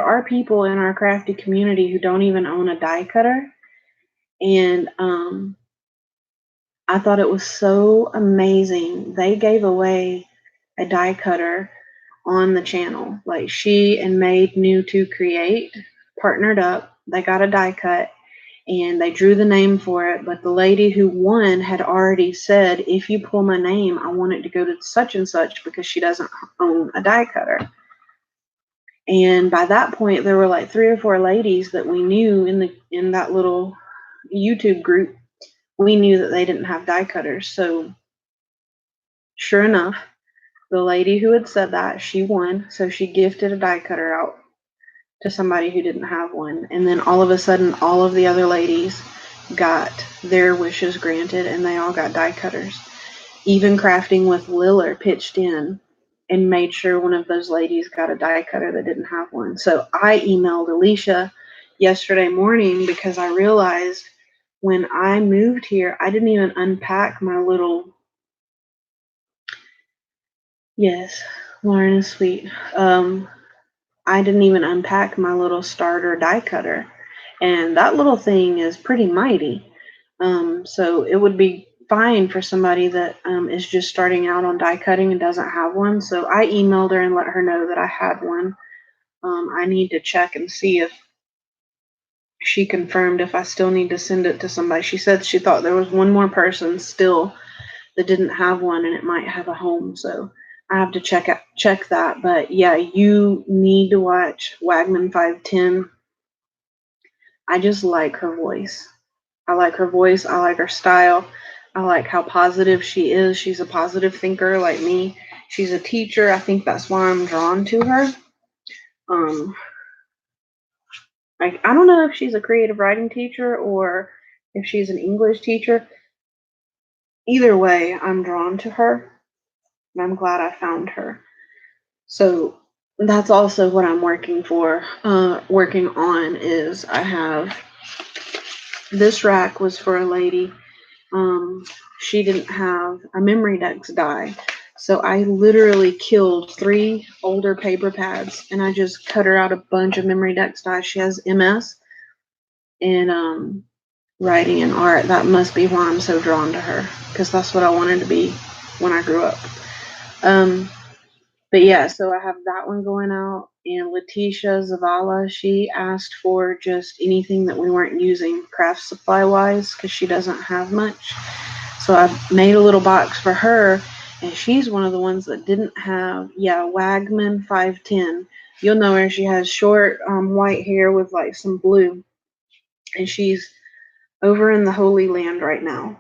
are people in our crafty community who don't even own a die cutter, and I thought it was so amazing. They gave away a die cutter on the channel. Like, she and Made New to Create partnered up. They got a die cut and they drew the name for it. But the lady who won had already said, if you pull my name, I want it to go to such and such, because she doesn't own a die cutter. And by that point, there were like 3 or 4 ladies that we knew in that little YouTube group. We knew that they didn't have die cutters. So sure enough, the lady who had said that, she won. So she gifted a die cutter out to somebody who didn't have one. And then all of a sudden, all of the other ladies got their wishes granted, and they all got die cutters. Even Crafting with Liller pitched in and made sure one of those ladies got a die cutter that didn't have one. So I emailed Alicia yesterday morning, because I realized when I moved here, I didn't even unpack my little, yes, Lauren is sweet. I didn't even unpack my little starter die cutter, and that little thing is pretty mighty. So it would be fine for somebody that is just starting out on die cutting and doesn't have one. So I emailed her and let her know that I had one. I need to check and see if she confirmed if I still need to send it to somebody. She said she thought there was one more person still that didn't have one, and it might have a home. So I have to check that. But yeah, you need to watch Wagman 510. I just like her voice. I like her voice. I like her style. I like how positive she is. She's a positive thinker like me. She's a teacher. I think that's why I'm drawn to her. Like, I don't know if she's a creative writing teacher or if she's an English teacher. Either way, I'm drawn to her, and I'm glad I found her. So that's also what I'm working on is I have this rack was for a lady. She didn't have a Memorydex die. So I literally killed 3 older paper pads, and I just cut her out a bunch of Memorydex die. She has MS and writing and art. That must be why I'm so drawn to her, because that's what I wanted to be when I grew up. But yeah, so I have that one going out. And Letitia Zavala, she asked for just anything that we weren't using craft supply wise, because she doesn't have much. So I made a little box for her, and she's one of the ones that didn't have, Wagman 510. You'll know her. She has short white hair with like some blue, and she's over in the Holy Land right now.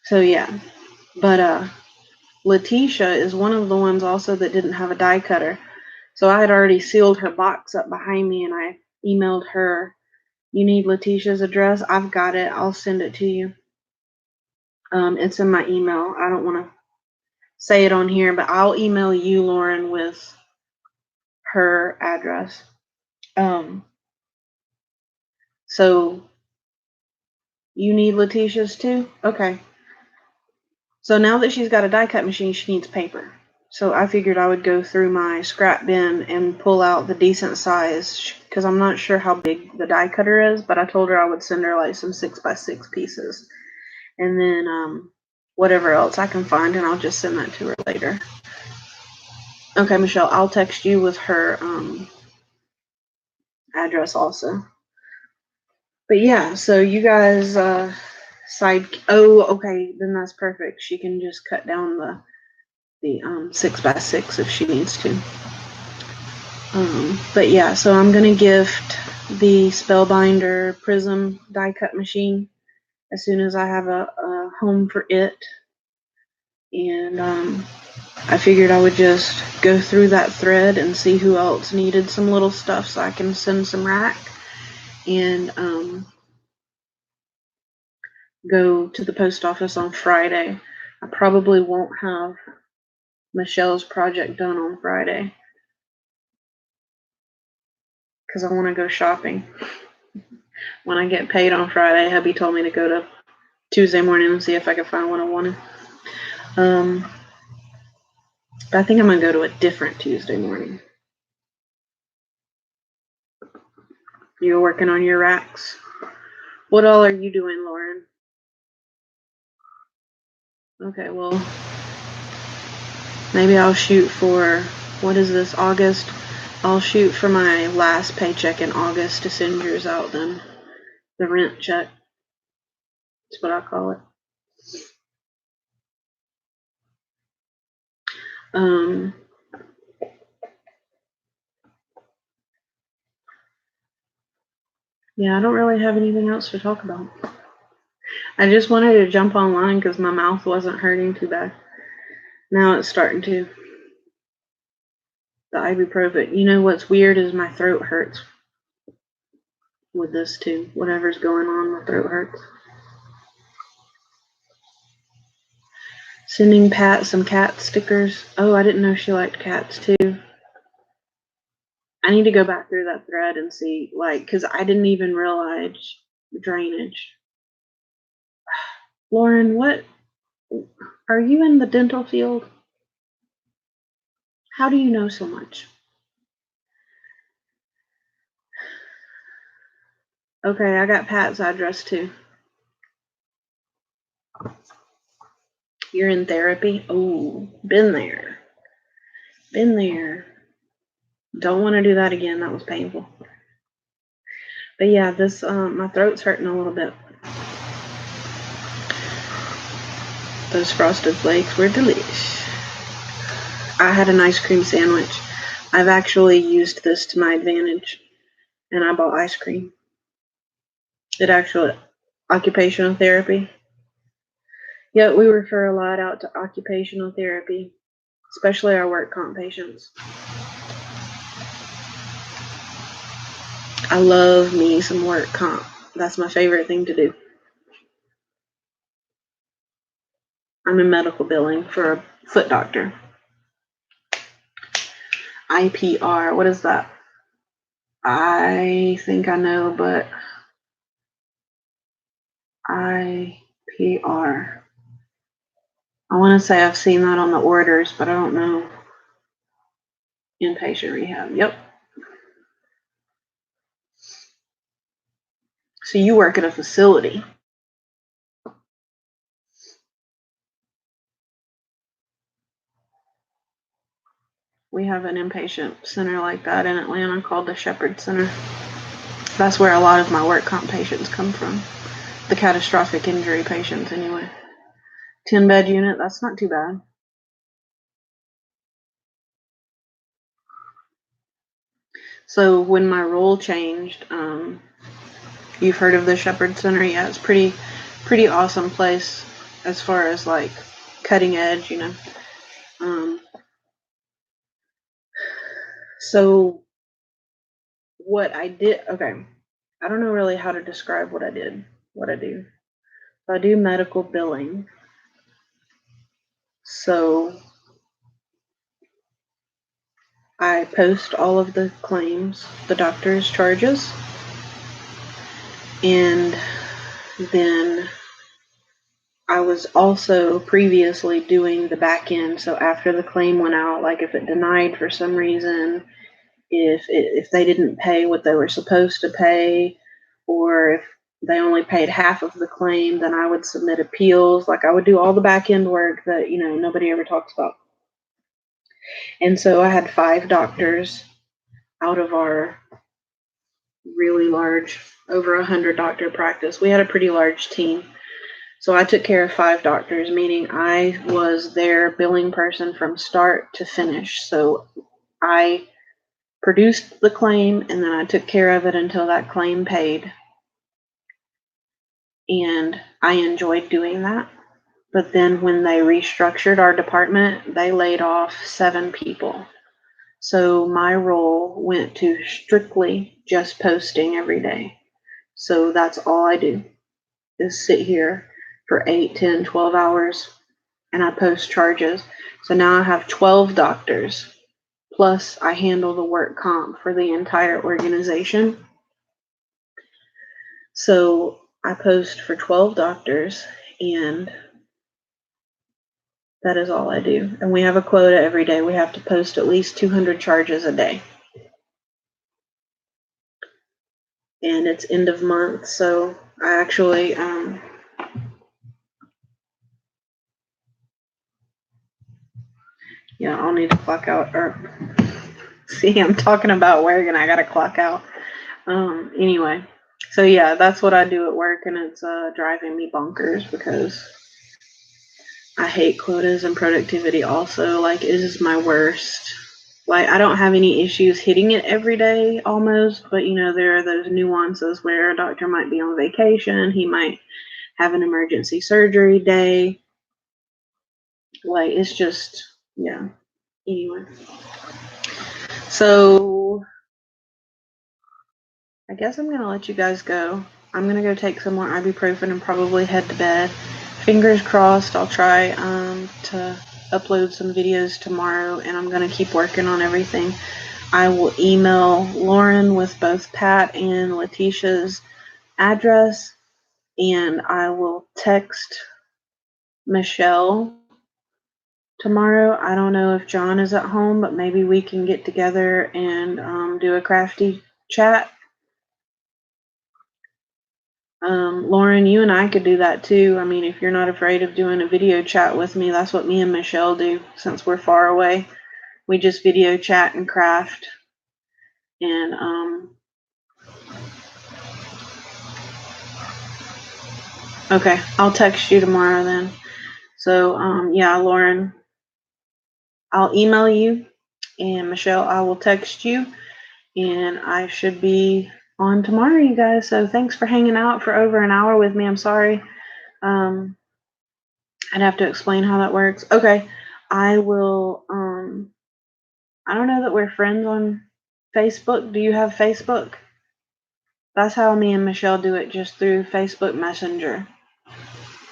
So yeah, but Letitia is one of the ones also that didn't have a die cutter. So I had already sealed her box up behind me, and I emailed her, you need Letitia's address? I've got it. I'll send it to you. It's in my email. I don't want to say it on here, but I'll email you, Lauren, with her address. So you need Letitia's too? Okay. So now that she's got a die cut machine, she needs paper. So I figured I would go through my scrap bin and pull out the decent size, because I'm not sure how big the die cutter is, but I told her I would send her like some 6x6 pieces. And then whatever else I can find, and I'll just send that to her later. Okay, Michelle, I'll text you with her address also. But yeah, so you guys oh, okay, then that's perfect. She can just cut down the 6x6 if she needs to. But yeah, so I'm gonna gift the Spellbinder Prism die cut machine as soon as I have a home for it. And I figured I would just go through that thread and see who else needed some little stuff so I can send some rack. And go to the post office on Friday. I probably won't have Michelle's project done on Friday because I want to go shopping. When I get paid on Friday, hubby told me to go to Tuesday morning and see if I could find what I wanted. But I think I'm going to go to a different Tuesday morning. You're working on your racks? What all are you doing, Lauren? Okay, well, maybe I'll shoot for, what is this, August? I'll shoot for my last paycheck in August to send yours out then. The rent check. That's what I call it. Yeah, I don't really have anything else to talk about. I just wanted to jump online because my mouth wasn't hurting too bad. Now it's starting to. The ibuprofen. You know what's weird is my throat hurts with this too. Whatever's going on, my throat hurts. Sending Pat some cat stickers. Oh, I didn't know she liked cats too. I need to go back through that thread and see, like, because I didn't even realize drainage. Lauren, what? Are you in the dental field? How do you know so much? Okay, I got Pat's address too. You're in therapy? Oh, been there. Been there. Don't want to do that again. That was painful. But yeah, this my throat's hurting a little bit. Those Frosted Flakes were delicious. I had an ice cream sandwich. I've actually used this to my advantage, and I bought ice cream. It actually, occupational therapy. Yeah, we refer a lot out to occupational therapy, especially our work comp patients. I love me some work comp. That's my favorite thing to do. I'm in medical billing for a foot doctor. IPR, what is that? I think I know, but IPR. I want to say I've seen that on the orders, but I don't know. Inpatient rehab. Yep. So you work at a facility. We have an inpatient center like that in Atlanta called the Shepherd Center. That's where a lot of my work comp patients come from. The catastrophic injury patients, anyway. 10-bed unit, that's not too bad. So when my role changed, you've heard of the Shepherd Center? Yeah, it's pretty awesome place as far as like cutting edge, you know. So what I did, okay, I don't know really how to describe what I do. So I do medical billing. So I post all of the claims, the doctor's charges, and then I was also previously doing the back end. So after the claim went out, like if it denied for some reason, if they didn't pay what they were supposed to pay, or if they only paid half of the claim, then I would submit appeals. Like I would do all the back end work that, you know, nobody ever talks about. And so I had 5 doctors out of our really large, over 100 doctor practice. We had a pretty large team. So I took care of 5 doctors, meaning I was their billing person from start to finish. So I produced the claim and then I took care of it until that claim paid. And I enjoyed doing that. But then when they restructured our department, they laid off 7 people. So my role went to strictly just posting every day. So that's all I do is sit here for 8, 10, 12 hours and I post charges. So now I have 12 doctors, plus I handle the work comp for the entire organization. So I post for 12 doctors and that is all I do. And we have a quota every day. We have to post at least 200 charges a day. And it's end of month, so I actually yeah, I'll need to clock out, or see, I'm talking about work and I gotta clock out. Anyway, so yeah, that's what I do at work, and it's driving me bonkers because I hate quotas and productivity also. Like, it is my worst. Like, I don't have any issues hitting it every day almost, but you know, there are those nuances where a doctor might be on vacation, he might have an emergency surgery day. Like, it's just, yeah. Anyway. So, I guess I'm going to let you guys go. I'm going to go take some more ibuprofen and probably head to bed. Fingers crossed, I'll try to upload some videos tomorrow, and I'm going to keep working on everything. I will email Lauren with both Pat and Letitia's address, and I will text Michelle tomorrow. I don't know if John is at home, but maybe we can get together and do a crafty chat. Lauren, you and I could do that too. I mean, if you're not afraid of doing a video chat with me, that's what me and Michelle do since we're far away. We just video chat and craft. And okay, I'll text you tomorrow then. So yeah, Lauren, I'll email you, and Michelle, I will text you, and I should be on tomorrow, you guys. So thanks for hanging out for over an hour with me. I'm sorry. I'd have to explain how that works. Okay, I will. I don't know that we're friends on Facebook. Do you have Facebook? That's how me and Michelle do it, just through Facebook Messenger.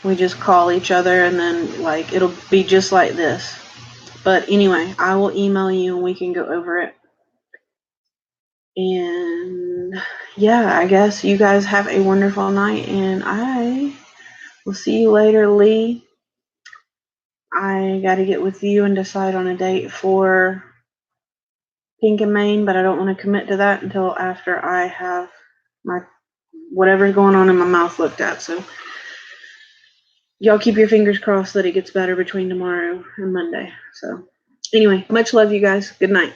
We just call each other, and then like it'll be just like this. But anyway, I will email you and we can go over it. And yeah, I guess you guys have a wonderful night, and I will see you later, Lee. I got to get with you and decide on a date for Pink and Main, but I don't want to commit to that until after I have my whatever's going on in my mouth looked at. So y'all keep your fingers crossed that it gets better between tomorrow and Monday. So anyway, much love, you guys. Good night.